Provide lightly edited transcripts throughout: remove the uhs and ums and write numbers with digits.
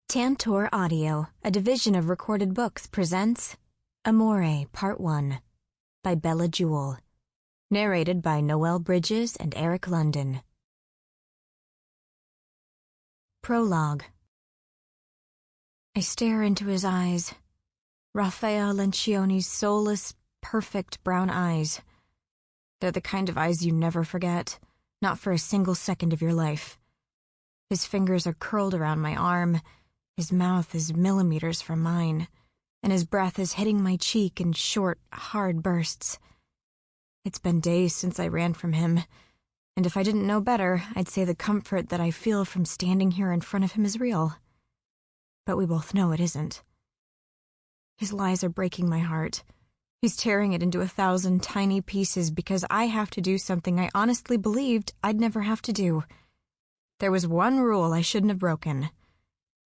Tantor Audio, a division of Recorded Books, presents Amore, Part 1, by Bella Jewell. Narrated by Noelle Bridges and Eric London. Prologue. I stare into his eyes. Rafael Lencioni's soulless, perfect brown eyes. They're the kind of eyes you never forget, not for a single second of your life. His fingers are curled around my arm. His mouth is millimeters from mine, and his breath is hitting my cheek in short, hard bursts. It's been days since I ran from him, and if I didn't know better, I'd say the comfort that I feel from standing here in front of him is real. But we both know it isn't. His lies are breaking my heart. He's tearing it into 1,000 tiny pieces because I have to do something I honestly believed I'd never have to do. There was one rule I shouldn't have broken.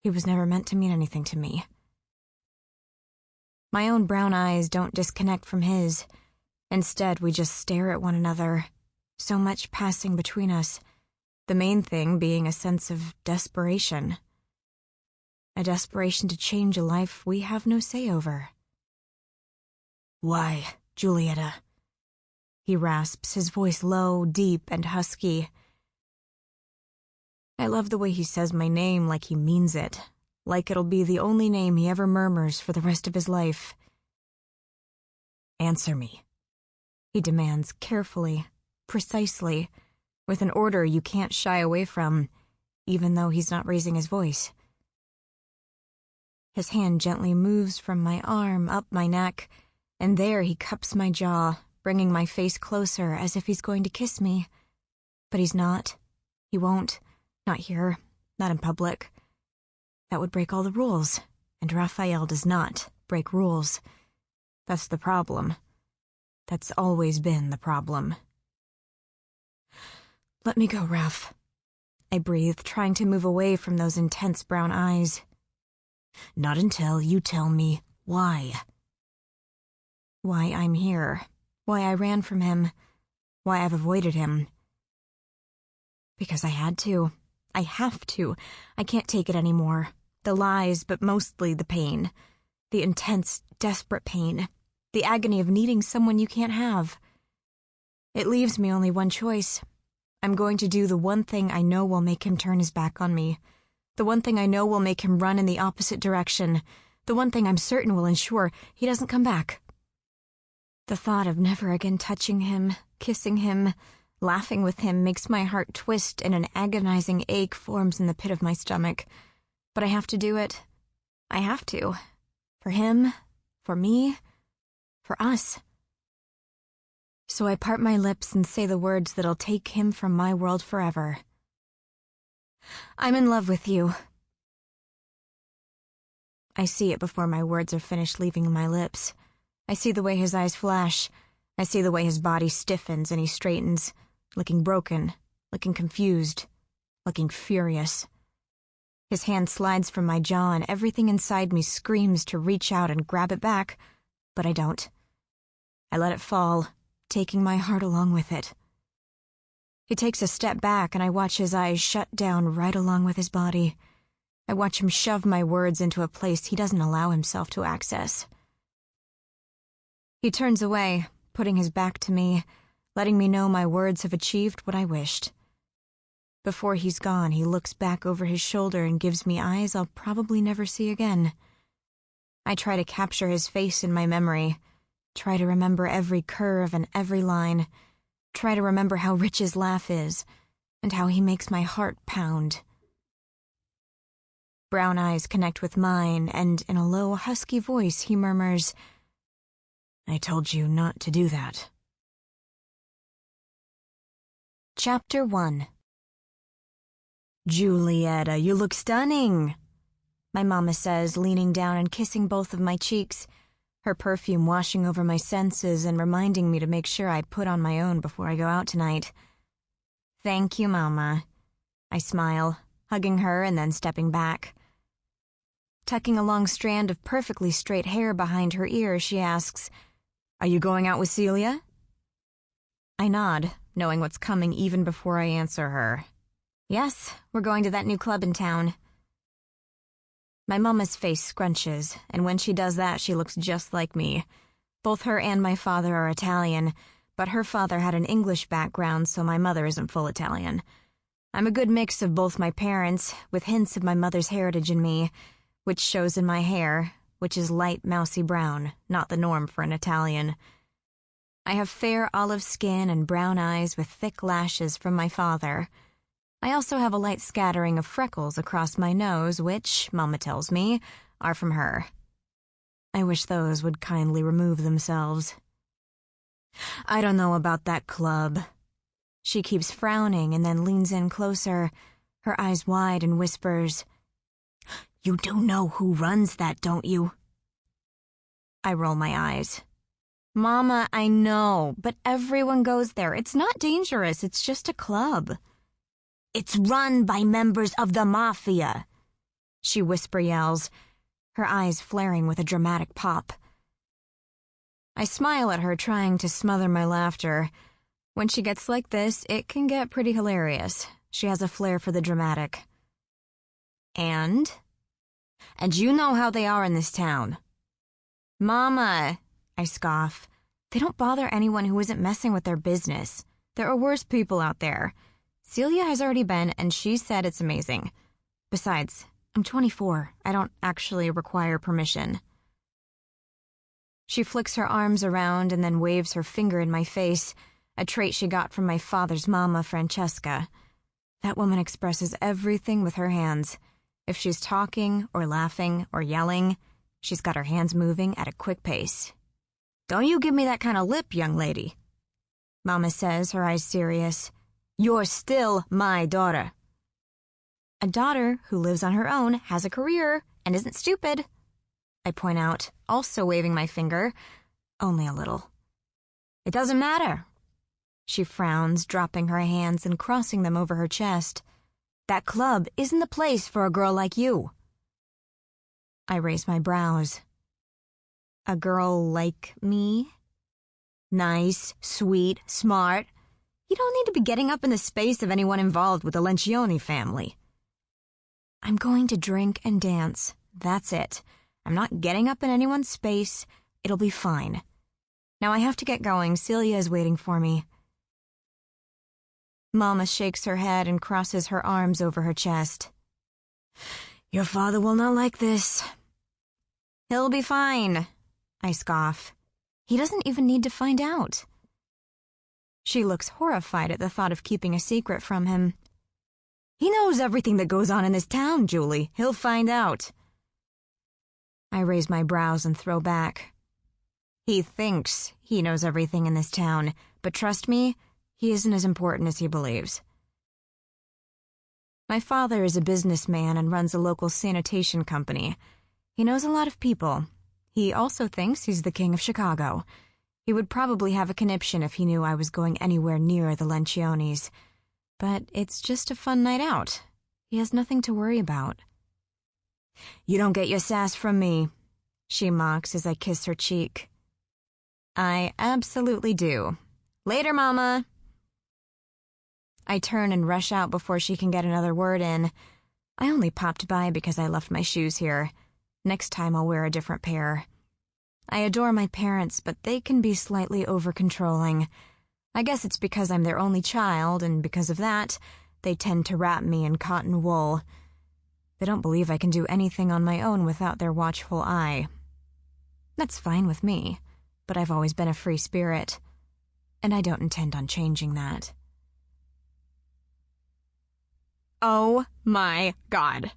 He was never meant to mean anything to me. My own brown eyes don't disconnect from his. Instead, we just stare at one another, so much passing between us, the main thing being a sense of desperation. A desperation to change a life we have no say over. "Why, Julietta?" He rasps, his voice low, deep, and husky. I love the way he says my name like he means it, like it'll be the only name he ever murmurs for the rest of his life. "Answer me," he demands carefully, precisely, with an order you can't shy away from, even though he's not raising his voice. His hand gently moves from my arm up my neck, and there he cups my jaw, bringing my face closer as if he's going to kiss me. But he's not. He won't. Not here. Not in public. That would break all the rules, and Rafael does not break rules. That's the problem. That's always been the problem. "Let me go, Raf," I breathe, trying to move away from those intense brown eyes. "Not until you tell me why." Why I'm here. Why I ran from him. Why I've avoided him. Because I had to. I have to. I can't take it anymore. The lies, but mostly the pain. The intense, desperate pain. The agony of needing someone you can't have. It leaves me only one choice. I'm going to do the one thing I know will make him turn his back on me. The one thing I know will make him run in the opposite direction. The one thing I'm certain will ensure he doesn't come back. The thought of never again touching him, kissing him, laughing with him makes my heart twist and an agonizing ache forms in the pit of my stomach. But I have to do it. I have to. For him, for me, for us. So I part my lips and say the words that'll take him from my world forever. "I'm in love with you." I see it before my words are finished leaving my lips. I see the way his eyes flash. I see the way his body stiffens and he straightens, looking broken, looking confused, looking furious. His hand slides from my jaw and everything inside me screams to reach out and grab it back, but I don't. I let it fall, taking my heart along with it. He takes a step back and I watch his eyes shut down right along with his body. I watch him shove my words into a place he doesn't allow himself to access. He turns away, putting his back to me, letting me know my words have achieved what I wished. Before he's gone, he looks back over his shoulder and gives me eyes I'll probably never see again. I try to capture his face in my memory, try to remember every curve and every line, try to remember how rich his laugh is, and how he makes my heart pound. Brown eyes connect with mine, and in a low, husky voice he murmurs, "I told you not to do that." Chapter 1. "Julietta, you look stunning," my mama says, leaning down and kissing both of my cheeks, her perfume washing over my senses and reminding me to make sure I put on my own before I go out tonight. "Thank you, Mama." I smile, hugging her and then stepping back. Tucking a long strand of perfectly straight hair behind her ear, she asks, "Are you going out with Celia?" I nod, knowing what's coming even before I answer her. "Yes, we're going to that new club in town." My mama's face scrunches, and when she does that, she looks just like me. Both her and my father are Italian, but her father had an English background, so my mother isn't full Italian. I'm a good mix of both my parents, with hints of my mother's heritage in me, which shows in my hair, which is light mousy brown, not the norm for an Italian. I have fair olive skin and brown eyes with thick lashes from my father. I also have a light scattering of freckles across my nose, which, Mama tells me, are from her. I wish those would kindly remove themselves. I don't know about that club. She keeps frowning and then leans in closer, her eyes wide, and whispers, "You do know who runs that, don't you?" I roll my eyes. Mama, I know, but everyone goes there. It's not dangerous, it's just a club. "It's run by members of the mafia," she whisper yells, her eyes flaring with a dramatic pop. I smile at her, trying to smother my laughter. When she gets like this, it can get pretty hilarious. She has a flair for the dramatic. And you know how they are in this town. Mama, I scoff. They don't bother anyone who isn't messing with their business. There are worse people out there. Celia has already been, and she said it's amazing. Besides, I'm 24. I don't actually require permission. She flicks her arms around and then waves her finger in my face, a trait she got from my father's mama, Francesca. That woman expresses everything with her hands. If she's talking or laughing or yelling, she's got her hands moving at a quick pace. "Don't you give me that kind of lip, young lady," Mama says, her eyes serious. "You're still my daughter." A daughter who lives on her own, has a career, and isn't stupid, I point out, also waving my finger, only a little. "It doesn't matter." She frowns, dropping her hands and crossing them over her chest. "That club isn't the place for a girl like you." I raise my brows. A girl like me? Nice, sweet, smart. You don't need to be getting up in the space of anyone involved with the Lencioni family. I'm going to drink and dance. That's it. I'm not getting up in anyone's space. It'll be fine. Now I have to get going. Celia is waiting for me. Mama shakes her head and crosses her arms over her chest. "Your father will not like this." "He'll be fine," I scoff. "He doesn't even need to find out." She looks horrified at the thought of keeping a secret from him. "He knows everything that goes on in this town, Julie. He'll find out." I raise my brows and throw back. He thinks he knows everything in this town, but trust me, he isn't as important as he believes. My father is a businessman and runs a local sanitation company. He knows a lot of people. He also thinks he's the king of Chicago. He would probably have a conniption if he knew I was going anywhere near the Lencionis. But it's just a fun night out. He has nothing to worry about. "You don't get your sass from me," she mocks as I kiss her cheek. I absolutely do. "Later, Mama." I turn and rush out before she can get another word in. I only popped by because I left my shoes here. Next time I'll wear a different pair. I adore my parents, but they can be slightly over-controlling. I guess it's because I'm their only child, and because of that, they tend to wrap me in cotton wool. They don't believe I can do anything on my own without their watchful eye. That's fine with me, but I've always been a free spirit, and I don't intend on changing that. "Oh my God,"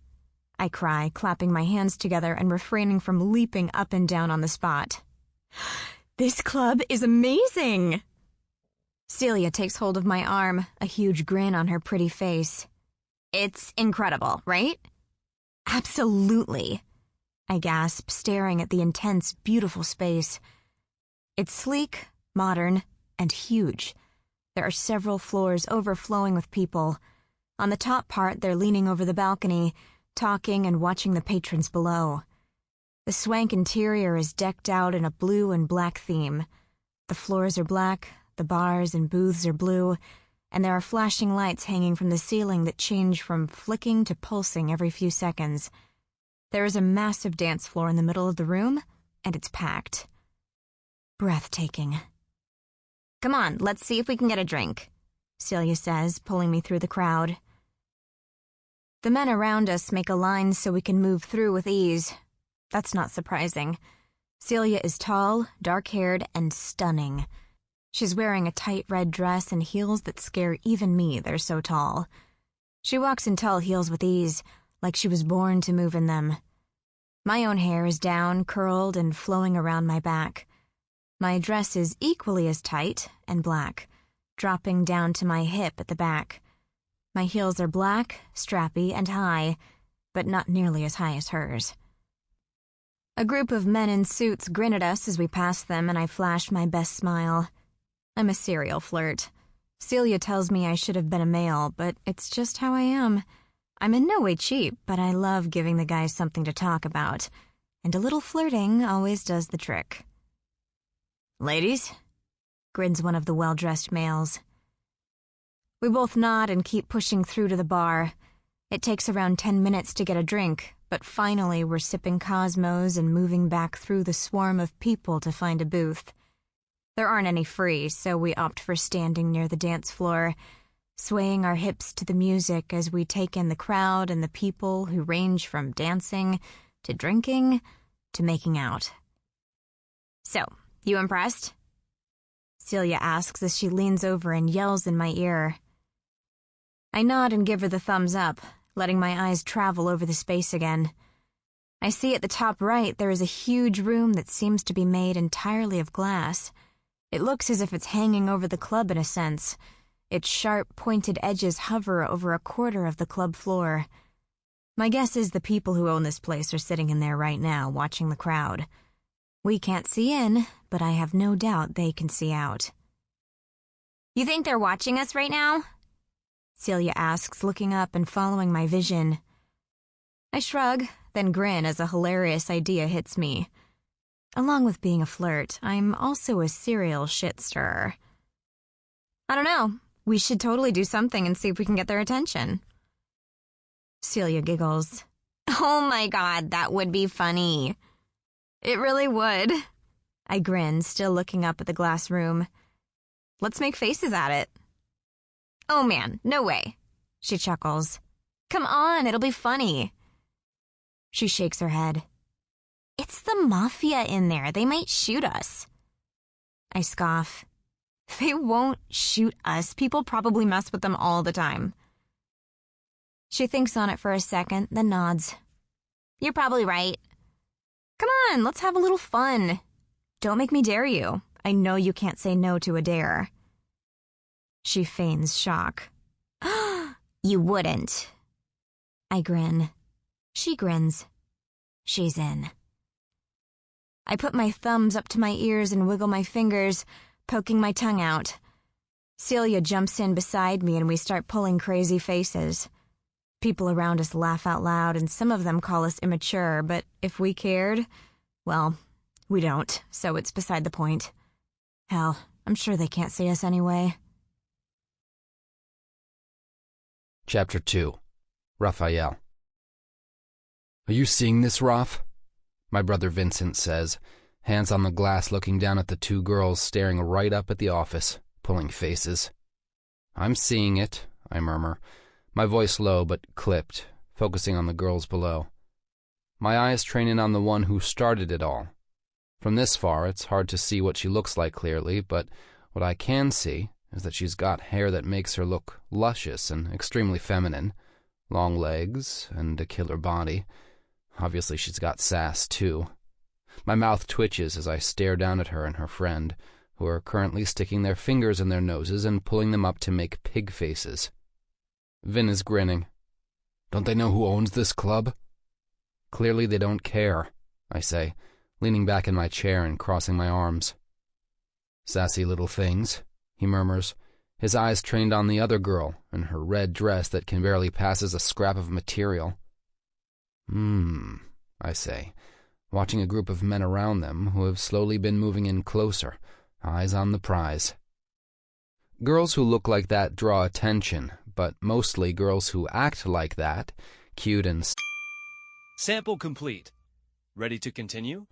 I cry, clapping my hands together and refraining from leaping up and down on the spot. "This club is amazing!" Celia takes hold of my arm, a huge grin on her pretty face. "It's incredible, right?" "Absolutely," I gasp, staring at the intense, beautiful space. It's sleek, modern, and huge. There are several floors overflowing with people. On the top part, they're leaning over the balcony, talking and watching the patrons below. The swank interior is decked out in a blue and black theme. The floors are black, the bars and booths are blue, and there are flashing lights hanging from the ceiling that change from flicking to pulsing every few seconds. There is a massive dance floor in the middle of the room, and it's packed. Breathtaking. Come on, let's see if we can get a drink, Celia says, pulling me through the crowd. The men around us make a line so we can move through with ease. That's not surprising. Celia is tall, dark-haired, and stunning. She's wearing a tight red dress and heels that scare even me, they're so tall. She walks in tall heels with ease, like she was born to move in them. My own hair is down, curled, and flowing around my back. My dress is equally as tight and black, dropping down to my hip at the back. My heels are black, strappy, and high, but not nearly as high as hers. A group of men in suits grin at us as we pass them, and I flash my best smile. I'm a serial flirt. Celia tells me I should have been a male, but it's just how I am. I'm in no way cheap, but I love giving the guys something to talk about, and a little flirting always does the trick. Ladies? Grins one of the well-dressed males. We both nod and keep pushing through to the bar. It takes around 10 minutes to get a drink, but finally we're sipping Cosmos and moving back through the swarm of people to find a booth. There aren't any free, so we opt for standing near the dance floor, swaying our hips to the music as we take in the crowd and the people who range from dancing to drinking to making out. So, you impressed? Celia asks as she leans over and yells in my ear. I nod and give her the thumbs up, letting my eyes travel over the space again. I see at the top right there is a huge room that seems to be made entirely of glass. It looks as if it's hanging over the club in a sense. Its sharp, pointed edges hover over a quarter of the club floor. My guess is the people who own this place are sitting in there right now, watching the crowd. We can't see in, but I have no doubt they can see out. You think they're watching us right now? Celia asks, looking up and following my vision. I shrug, then grin as a hilarious idea hits me. Along with being a flirt, I'm also a serial shit stirrer. I don't know. We should totally do something and see if we can get their attention. Celia giggles. Oh my God, that would be funny. It really would. I grin, still looking up at the glass room. Let's make faces at it. Oh man, no way. She chuckles. Come on, it'll be funny. She shakes her head. It's the mafia in there. They might shoot us. I scoff. They won't shoot us. People probably mess with them all the time. She thinks on it for a second, then nods. You're probably right. Come on, let's have a little fun. Don't make me dare you. I know you can't say no to a dare. She feigns shock. You wouldn't. I grin. She grins. She's in. I put my thumbs up to my ears and wiggle my fingers, poking my tongue out. Celia jumps in beside me and we start pulling crazy faces. People around us laugh out loud and some of them call us immature, but if we cared, well, we don't, so it's beside the point. Hell, I'm sure they can't see us anyway. Chapter 2. Rafael. Are you seeing this, Raf? My brother Vincent says, hands on the glass looking down at the two girls staring right up at the office, pulling faces. I'm seeing it, I murmur, my voice low but clipped, focusing on the girls below. My eyes train in on the one who started it all. From this far, it's hard to see what she looks like clearly, but what I can see is that she's got hair that makes her look luscious and extremely feminine, long legs and a killer body. Obviously she's got sass, too. My mouth twitches as I stare down at her and her friend, who are currently sticking their fingers in their noses and pulling them up to make pig faces. Vin is grinning. Don't they know who owns this club? Clearly they don't care, I say, leaning back in my chair and crossing my arms. Sassy little things, he murmurs, his eyes trained on the other girl and her red dress that can barely pass as a scrap of material. I say, watching a group of men around them who have slowly been moving in closer, eyes on the prize. Girls who look like that draw attention, but mostly girls who act like that, cute and Sample complete. Ready to continue?